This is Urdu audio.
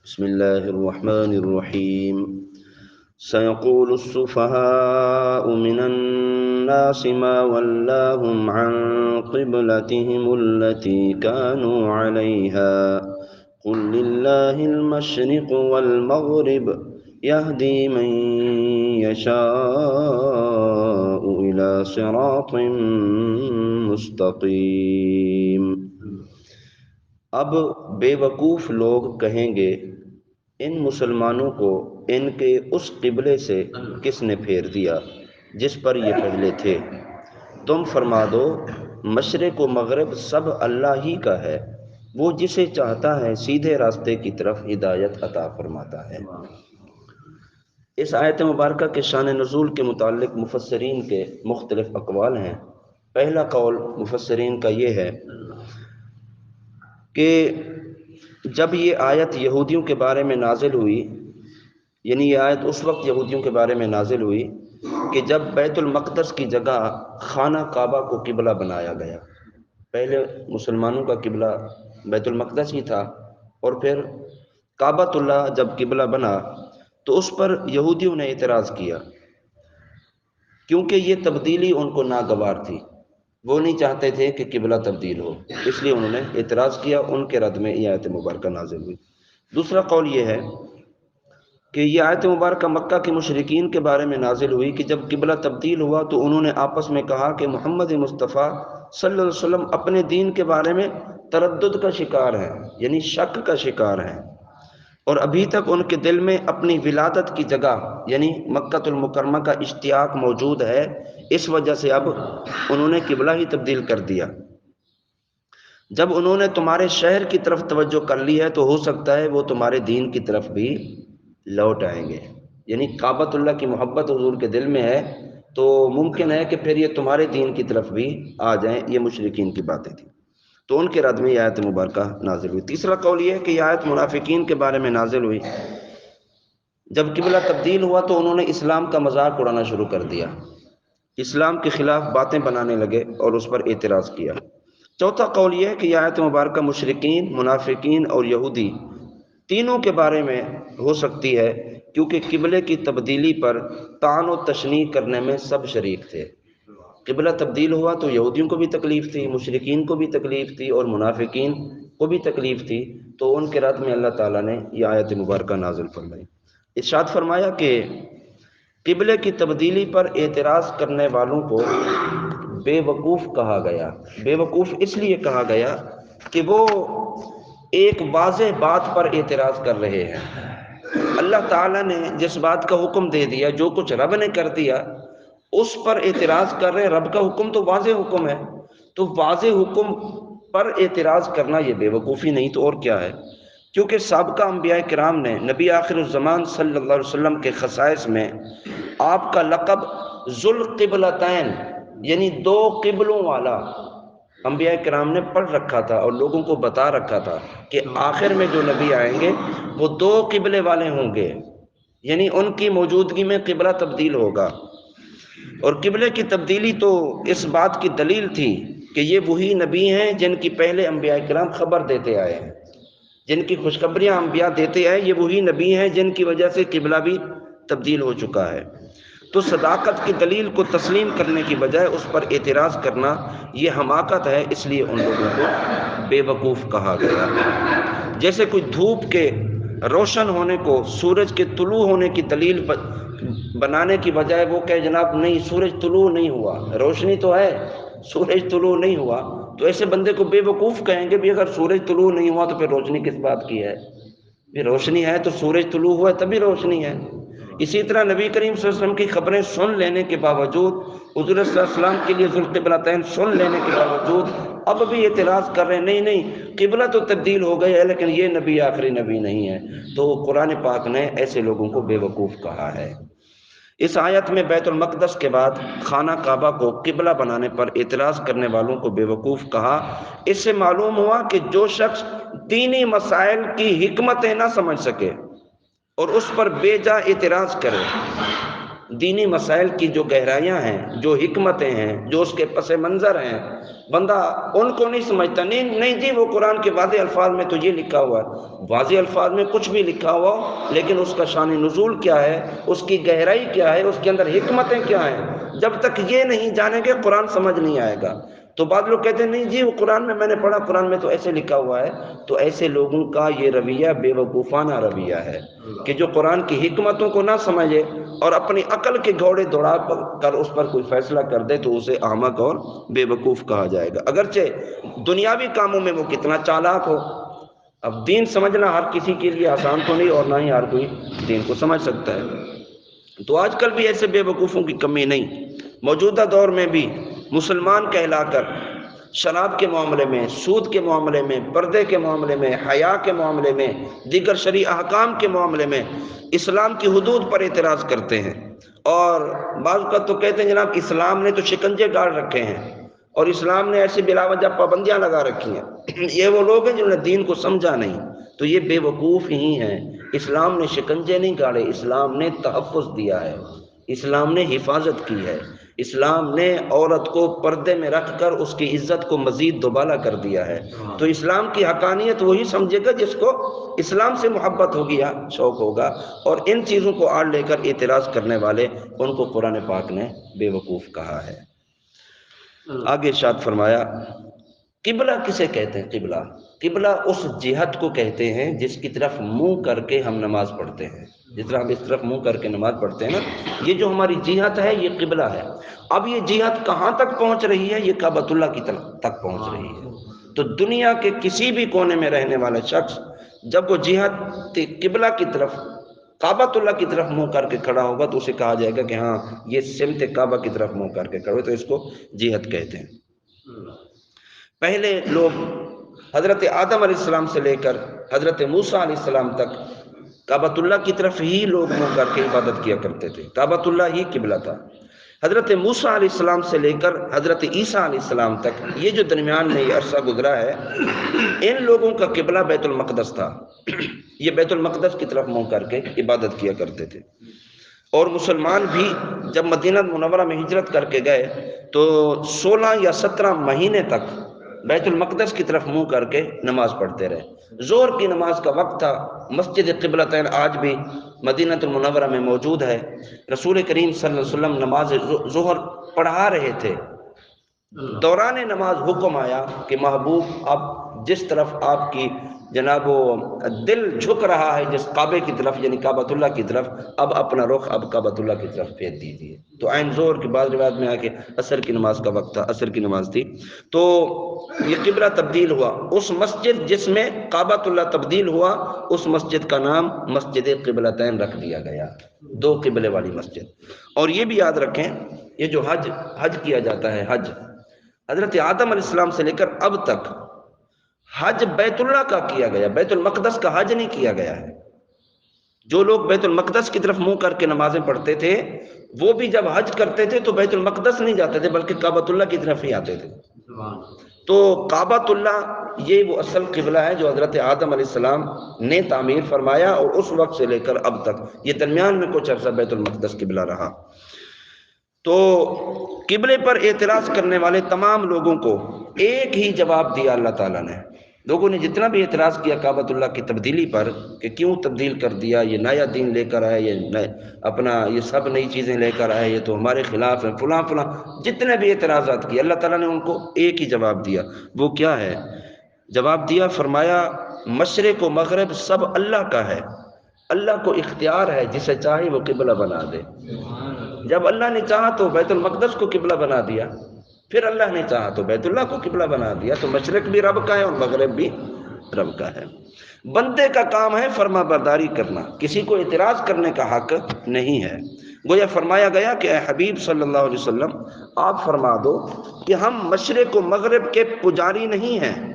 بسم الله الرحمن الرحيم. سيقول السفهاء من الناس ما ولاهم عن قبلتهم التي كانوا عليها قل لله المشرق والمغرب يهدي من يشاء إلى صراط مستقيم۔ اب بے وقوف لوگ کہیں گے ان مسلمانوں کو ان کے اس قبلے سے کس نے پھیر دیا جس پر یہ پہلے تھے۔ تم فرما دو مشرق و مغرب سب اللہ ہی کا ہے، وہ جسے چاہتا ہے سیدھے راستے کی طرف ہدایت عطا فرماتا ہے۔ اس آیت مبارکہ کے شان نزول کے متعلق مفسرین کے مختلف اقوال ہیں۔ پہلا قول مفسرین کا یہ ہے کہ جب یہ آیت یہودیوں کے بارے میں نازل ہوئی، یعنی یہ آیت اس وقت یہودیوں کے بارے میں نازل ہوئی کہ جب بیت المقدس کی جگہ خانہ کعبہ کو قبلہ بنایا گیا۔ پہلے مسلمانوں کا قبلہ بیت المقدس ہی تھا، اور پھر کعبۃ اللہ جب قبلہ بنا تو اس پر یہودیوں نے اعتراض کیا، کیونکہ یہ تبدیلی ان کو ناگوار تھی، وہ نہیں چاہتے تھے کہ قبلہ تبدیل ہو، اس لیے انہوں نے اعتراض کیا۔ ان کے رد میں یہ آیت مبارکہ نازل ہوئی۔ دوسرا قول یہ ہے کہ یہ آیت مبارکہ مکہ کے مشرکین کے بارے میں نازل ہوئی کہ جب قبلہ تبدیل ہوا تو انہوں نے آپس میں کہا کہ محمد مصطفیٰ صلی اللہ علیہ وسلم اپنے دین کے بارے میں تردد کا شکار ہیں، یعنی شک کا شکار ہیں، اور ابھی تک ان کے دل میں اپنی ولادت کی جگہ یعنی مکہ المکرمہ کا اشتیاق موجود ہے، اس وجہ سے اب انہوں نے قبلہ ہی تبدیل کر دیا۔ جب انہوں نے تمہارے شہر کی طرف توجہ کر لی ہے تو ہو سکتا ہے وہ تمہارے دین کی طرف بھی لوٹ آئیں گے، یعنی کعبۃ اللہ کی محبت حضور کے دل میں ہے تو ممکن ہے کہ پھر یہ تمہارے دین کی طرف بھی آ جائیں۔ یہ مشرکین کی باتیں تھیں، تو ان کے رد میں یہ آیت مبارکہ نازل ہوئی۔ تیسرا قول یہ ہے کہ یہ آیت منافقین کے بارے میں نازل ہوئی۔ جب قبلہ تبدیل ہوا تو انہوں نے اسلام کا مذاق اڑانا شروع کر دیا، اسلام کے خلاف باتیں بنانے لگے اور اس پر اعتراض کیا۔ چوتھا قول یہ ہے کہ یہ آیت مبارکہ مشرکین، منافقین اور یہودی تینوں کے بارے میں ہو سکتی ہے، کیونکہ قبلے کی تبدیلی پر طعن و تشنیع کرنے میں سب شریک تھے۔ قبلہ تبدیل ہوا تو یہودیوں کو بھی تکلیف تھی، مشرکین کو بھی تکلیف تھی، اور منافقین کو بھی تکلیف تھی، تو ان کے رد میں اللہ تعالیٰ نے یہ آیت مبارکہ نازل فرمائی۔ ارشاد فرمایا کہ قبلے کی تبدیلی پر اعتراض کرنے والوں کو بے وقوف کہا گیا۔ بے وقوف اس لیے کہا گیا کہ وہ ایک واضح بات پر اعتراض کر رہے ہیں۔ اللہ تعالیٰ نے جس بات کا حکم دے دیا، جو کچھ رب نے کر دیا اس پر اعتراض کر رہے ہیں۔ رب کا حکم تو واضح حکم ہے، تو واضح حکم پر اعتراض کرنا یہ بے وقوفی نہیں تو اور کیا ہے؟ کیونکہ سابقہ انبیاء کرام نے نبی آخر الزمان صلی اللہ علیہ وسلم کے خصائص میں آپ کا لقب ذوالقبلتین یعنی دو قبلوں والا انبیاء کرام نے پڑھ رکھا تھا اور لوگوں کو بتا رکھا تھا کہ آخر میں جو نبی آئیں گے وہ دو قبلے والے ہوں گے، یعنی ان کی موجودگی میں قبلہ تبدیل ہوگا۔ اور قبلے کی تبدیلی تو اس بات کی دلیل تھی کہ یہ وہی نبی ہیں جن کی پہلے انبیاء کرام خبر دیتے آئے ہیں، جن کی خوشخبریاں انبیاء دیتے آئے، یہ وہی نبی ہیں جن کی وجہ سے قبلہ بھی تبدیل ہو چکا ہے۔ تو صداقت کی دلیل کو تسلیم کرنے کی بجائے اس پر اعتراض کرنا یہ حماقت ہے، اس لیے ان لوگوں کو بے وقوف کہا گیا۔ جیسے کوئی دھوپ کے روشن ہونے کو سورج کے طلوع ہونے کی دلیل بنانے کی بجائے وہ کہے جناب نہیں سورج طلوع نہیں ہوا، روشنی تو ہے سورج طلوع نہیں ہوا، تو ایسے بندے کو بے وقوف کہیں گے بھی اگر سورج طلوع نہیں ہوا تو پھر روشنی کس بات کی ہے؟ بھی روشنی ہے تو سورج طلوع ہوا ہے تبھی روشنی ہے۔ اسی طرح نبی کریم صلی اللہ علیہ وسلم کی خبریں سن لینے کے باوجود، حضور صلی اللہ علیہ وسلم کے لیے ذوالقبلتین سن لینے کے باوجود اب بھی اعتراض کر رہے ہیں نہیں نہیں قبلہ تو تبدیل ہو گئی ہے لیکن یہ نبی آخری نبی نہیں ہے، تو قرآن پاک نے ایسے لوگوں کو بے وقوف کہا ہے۔ اس آیت میں بیت المقدس کے بعد خانہ کعبہ کو قبلہ بنانے پر اعتراض کرنے والوں کو بے وقوف کہا۔ اس سے معلوم ہوا کہ جو شخص دینی مسائل کی حکمتیں نہ سمجھ سکے اور اس پر بے جا اعتراض کرے دینی مسائل کی جو گہرائیاں ہیں، جو حکمتیں ہیں، جو اس کے پس منظر ہیں، بندہ ان کو نہیں سمجھتا۔ نہیں جی، وہ قرآن کے واضح الفاظ میں تو یہ لکھا ہوا ہے، واضح الفاظ میں کچھ بھی لکھا ہوا ہو، لیکن اس کا شان نزول کیا ہے، اس کی گہرائی کیا ہے، اس کے اندر حکمتیں کیا ہیں، جب تک یہ نہیں جانیں گے قرآن سمجھ نہیں آئے گا۔ تو بعض لوگ کہتے ہیں نہیں جی وہ قرآن میں نے پڑھا، قرآن میں تو ایسے لکھا ہوا ہے۔ تو ایسے لوگوں کا یہ رویہ بے وقوفانہ رویہ ہے کہ جو قرآن کی حکمتوں کو نہ سمجھے اور اپنی عقل کے گھوڑے دوڑا کر اس پر کوئی فیصلہ کر دے تو اسے احمق اور بے وقوف کہا جائے گا، اگرچہ دنیاوی کاموں میں وہ کتنا چالاک ہو۔ اب دین سمجھنا ہر کسی کے لیے آسان تو نہیں، اور نہ ہی ہر کوئی دین کو سمجھ سکتا ہے۔ تو آج کل بھی ایسے بے وقوفوں کی کمی نہیں۔ موجودہ دور میں بھی مسلمان کہلا کر شراب کے معاملے میں، سود کے معاملے میں، پردے کے معاملے میں، حیا کے معاملے میں، دیگر شرعی احکام کے معاملے میں اسلام کی حدود پر اعتراض کرتے ہیں، اور بعض کا تو کہتے ہیں جناب اسلام نے تو شکنجے ڈال رکھے ہیں اور اسلام نے ایسی بلا وجہ پابندیاں لگا رکھی ہیں۔ یہ وہ لوگ ہیں جنہوں نے دین کو سمجھا نہیں، تو یہ بے وقوف ہی ہیں۔ اسلام نے شکنجے نہیں گاڑے، اسلام نے تحفظ دیا ہے، اسلام نے حفاظت کی ہے، اسلام نے عورت کو پردے میں رکھ کر اس کی عزت کو مزید دوبالا کر دیا ہے۔ تو اسلام کی حقانیت وہی سمجھے گا جس کو اسلام سے محبت ہوگی یا شوق ہوگا، اور ان چیزوں کو آڑ لے کر اعتراض کرنے والے ان کو قرآن پاک نے بے وقوف کہا ہے۔ آگے ارشاد فرمایا قبلہ کسے کہتے ہیں؟ قبلہ اس جہت کو کہتے ہیں جس کی طرف منہ کر کے ہم نماز پڑھتے ہیں۔ جس طرح ہم اس طرف منہ کر کے نماز پڑھتے ہیں نا، یہ جو ہماری جہت ہے یہ قبلہ ہے۔ اب یہ جہت کہاں تک پہنچ رہی ہے؟ یہ کعبۃ اللہ کی طرف تک پہنچ رہی ہے۔ تو دنیا کے کسی بھی کونے میں رہنے والا شخص جب وہ جہت قبلہ کی طرف، کعبۃ اللہ کی طرف منہ کر کے کھڑا ہوگا تو اسے کہا جائے گا کہ ہاں یہ سمت کعبہ کی طرف منہ کر کے کھڑے، تو اس کو جہت کہتے ہیں۔ پہلے لوگ حضرت آدم علیہ السلام سے لے کر حضرت موسیٰ علیہ السلام تک کعبۃ اللہ کی طرف ہی لوگ منہ کر کے عبادت کیا کرتے تھے، کعبۃ اللہ ہی قبلہ تھا۔ حضرت موسیٰ علیہ السلام سے لے کر حضرت عیسیٰ علیہ السلام تک یہ جو درمیان میں یہ عرصہ گزرا ہے، ان لوگوں کا قبلہ بیت المقدس تھا۔ یہ بیت المقدس کی طرف منہ کر کے عبادت کیا کرتے تھے۔ اور مسلمان بھی جب مدینہ منورہ میں ہجرت کر کے گئے تو 16 یا 17 مہینے تک بیت المقدس کی طرف منہ کر کے نماز پڑھتے رہے۔ ظہر کی نماز کا وقت تھا، مسجد قبلتین آج بھی مدینہ المنورہ میں موجود ہے۔ رسول کریم صلی اللہ علیہ وسلم نماز ظہر پڑھا رہے تھے، دوران نماز حکم آیا کہ محبوب اب جس طرف آپ کی جناب دل جھک رہا ہے جس کعبے کی طرف یعنی کعبۃ اللہ کی طرف، اب اپنا رخ اب کعبۃ اللہ کی طرف پھیر دیجیے۔ تو عین ظہر کے بعد روایت میں آ کے عصر کی نماز کا وقت تھا، عصر کی نماز تھی، تو یہ قبلہ تبدیل ہوا۔ اس مسجد جس میں کعبۃ اللہ تبدیل ہوا اس مسجد کا نام مسجد قبلتین رکھ دیا گیا، دو قبلے والی مسجد۔ اور یہ بھی یاد رکھیں یہ جو حج کیا جاتا ہے، حج حضرت آدم علیہ السلام سے لے کر اب تک حج بیت اللہ کا کیا گیا، بیت المقدس کا حج نہیں کیا گیا ہے۔ جو لوگ بیت المقدس کی طرف منہ کر کے نمازیں پڑھتے تھے وہ بھی جب حج کرتے تھے تو بیت المقدس نہیں جاتے تھے بلکہ کعبۃ اللہ کی طرف ہی آتے تھے۔ تو کعبۃ اللہ یہ وہ اصل قبلہ ہے جو حضرت آدم علیہ السلام نے تعمیر فرمایا، اور اس وقت سے لے کر اب تک یہ درمیان میں کچھ عرصہ بیت المقدس قبلہ رہا۔ تو قبلے پر اعتراض کرنے والے تمام لوگوں کو ایک ہی جواب دیا اللہ تعالیٰ نے۔ لوگوں نے جتنا بھی اعتراض کیا کعبۃ اللہ کی تبدیلی پر کہ کیوں تبدیل کر دیا، یہ نیا دین لے کر آئے، یہ اپنا یہ سب نئی چیزیں لے کر آئے، یہ تو ہمارے خلاف ہیں، فلاں فلاں، جتنے بھی اعتراضات کیے اللہ تعالیٰ نے ان کو ایک ہی جواب دیا۔ وہ کیا ہے؟ جواب دیا، فرمایا مشرق و مغرب سب اللہ کا ہے، اللہ کو اختیار ہے جسے چاہے وہ قبلہ بنا دے۔ جب اللہ نے چاہا تو بیت المقدس کو قبلہ بنا دیا، پھر اللہ نے چاہا تو بیت اللہ کو قبلہ بنا دیا۔ تو مشرق بھی رب کا ہے اور مغرب بھی رب کا ہے۔ بندے کا کام ہے فرما برداری کرنا، کسی کو اعتراض کرنے کا حق نہیں ہے۔ گویا فرمایا گیا کہ اے حبیب صلی اللہ علیہ وسلم آپ فرما دو کہ ہم مشرق و مغرب کے پجاری نہیں ہیں،